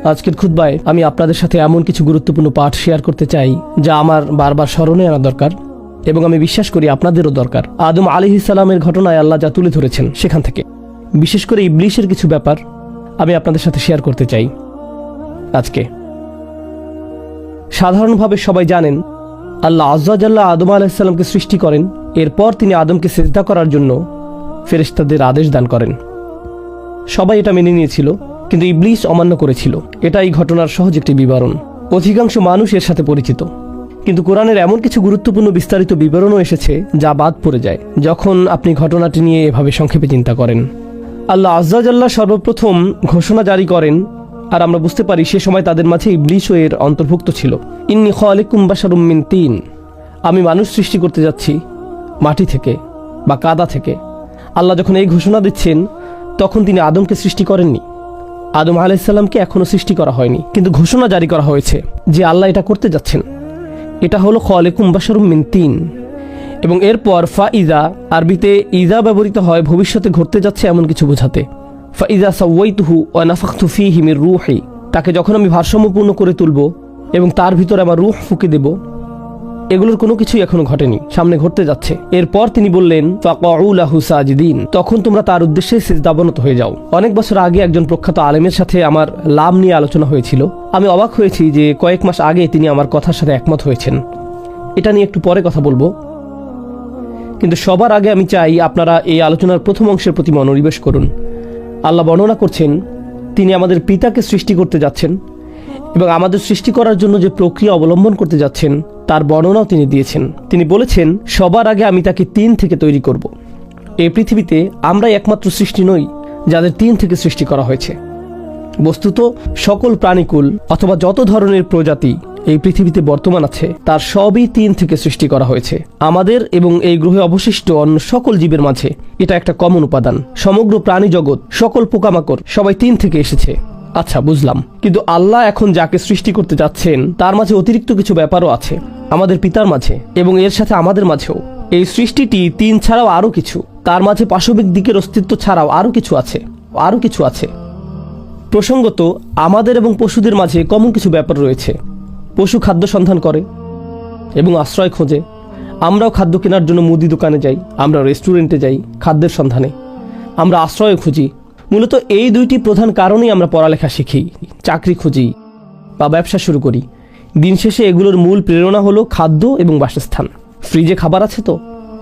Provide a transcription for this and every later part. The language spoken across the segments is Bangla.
আজকের খুতবায় আমি আপনাদের সাথে এমন কিছু গুরুত্বপূর্ণ পাঠ শেয়ার করতে চাই যা আমার বারবার স্মরণে আনা দরকার এবং আমি বিশ্বাস করি আপনাদেরও দরকার। আদম আলাইহিস সালামের ঘটনায় আল্লাহ যা তুলে ধরেছেন সেখান থেকে বিশেষ করে ইবলিসের কিছু ব্যাপার আমি আপনাদের সাথে শেয়ার করতে চাই আজকে। সাধারণভাবে সবাই জানেন আল্লাহ আজ্জা জাল্লা আদম আলাইহিস সালামকে সৃষ্টি করেন, এরপর তিনি আদমকে সিজদা করার জন্য ফেরেশতাদের আদেশ দান করেন। সবাই এটা মেনে নিয়েছিল, কিন্তু ইবলিস অমান্য করেছিল। এটা এই ঘটনার সহজ একটি বিবরণ। অধিকাংশ মানুষ এর সাথে পরিচিত, কিন্তু কোরআনের এমন কিছু গুরুত্বপূর্ণ বিস্তারিত বিবরণও এসেছে যা বাদ পড়ে যায় যখন আপনি ঘটনাটি নিয়ে এভাবে সংক্ষেপে চিন্তা করেন। আল্লাহ আজ্জা জাল্লা সর্বপ্রথম ঘোষণা জারি করেন, আর আমরা বুঝতে পারি সে সময় তাদের মাঝে ইবলিসও এর অন্তর্ভুক্ত ছিল। ইন্নী খালিকুম বাশারুম মিন তিন, আমি মানুষ সৃষ্টি করতে যাচ্ছি মাটি থেকে বা কাদা থেকে। আল্লাহ যখন এই ঘোষণা দিচ্ছেন তখন তিনি আদমকে সৃষ্টি করেননি। আদম আলাইহিস সালামকে এখনো সৃষ্টি করা হয়নি, কিন্তু ঘোষণা জারি করা হয়েছে যে আল্লাহ এটা করতে যাচ্ছেন। এটা হলো খালিকুম বাশারুম মিন তিন। এবং এরপর ফাইজা, আরবিতে ইজা ব্যবহৃত হয় ভবিষ্যতে ঘটতে যাচ্ছে এমন কিছু বোঝাতে। ফাইজা সাওয়াইতুহু ওয়া নাফাখতু ফীহি মির রূহি, তাকে যখন আমি ভারসাম্যপূর্ণ করে তুলব এবং তার ভিতরে আমার রূহ ফুঁকে দেব। এগুলোর কোনো কিছুই এখনো ঘটেনি, সামনে ঘটতে যাচ্ছে। এরপর তিনি বললেন ফাকাউ লাহু সাজিদিন, তখন তোমরা তার উদ্দেশ্যে সিজদাবনত হয়ে যাও। অনেক বছর আগে একজন প্রখ্যাত আলেমের সাথে আমার লাম নিয়ে আলোচনা হয়েছিল। আমি অবাক হয়েছি যে কয়েক মাস আগে তিনি আমার কথার সাথে একমত হয়েছেন। এটা নিয়ে একটু পরে কথা বলবো, কিন্তু সবার আগে আমি চাই আপনারা এই আলোচনার প্রথম অংশের প্রতি মনোনিবেশ করুন। আল্লাহ বর্ণনা করছেন তিনি আমাদের পিতাকে সৃষ্টি করতে যাচ্ছেন এবং আমাদের সৃষ্টি করার জন্য যে প্রক্রিয়া অবলম্বন করতে যাচ্ছেন তার বর্ণনাও তিনি দিয়েছেন। তিনি বলেছেন সবার আগে আমি তাকে তিন থেকে তৈরি করব। এই পৃথিবীতে আমরাই একমাত্র সৃষ্টি নই যাদের তিন থেকে সৃষ্টি করা হয়েছে। বস্তুত সকল প্রাণীকুল অথবা যত ধরনের প্রজাতি এই পৃথিবীতে বর্তমান আছে তার সবই তিন থেকে সৃষ্টি করা হয়েছে। আমাদের এবং এই গ্রহে অবশিষ্ট অন্য সকল জীবের মাঝে এটা একটা কমন উপাদান। সমগ্র প্রাণী জগৎ, সকল পোকামাকড় সবাই তিন থেকে এসেছে। আচ্ছা, বুঝলাম, কিন্তু আল্লাহ এখন যাকে সৃষ্টি করতে যাচ্ছেন তার মাঝে অতিরিক্ত কিছু ব্যাপারও আছে আমাদের পিতার মাঝে এবং এর সাথে আমাদের মাঝেও। এই সৃষ্টিটি তিন ছাড়াও আরও কিছু, তার মাঝে পাশবিক দিকের অস্তিত্ব ছাড়াও আরও কিছু আছে। প্রসঙ্গত আমাদের এবং পশুদের মাঝে কমন কিছু ব্যাপার রয়েছে। পশু খাদ্য সন্ধান করে এবং আশ্রয় খোঁজে। আমরাও খাদ্য কেনার জন্য মুদি দোকানে যাই, আমরা রেস্টুরেন্টে যাই খাদ্যের সন্ধানে, আমরা আশ্রয় খুঁজি। মূলত এই দুইটি প্রধান কারণেই আমরা পড়ালেখা শিখি, চাকরি খুঁজি বা ব্যবসা শুরু করি। দিন শেষে এগুলোর মূল প্রেরণা হলো খাদ্য এবং বাসস্থান। ফ্রিজে খাবার আছে তো?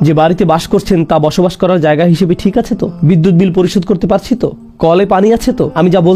যে বাড়িতে বাস করছেন তা বসবাস করার জায়গা হিসেবে ঠিক আছে তো? বিদ্যুৎ বিল পরিশোধ করতে পারছি তো? কলে পানি আছে তো? আমি যা বলতে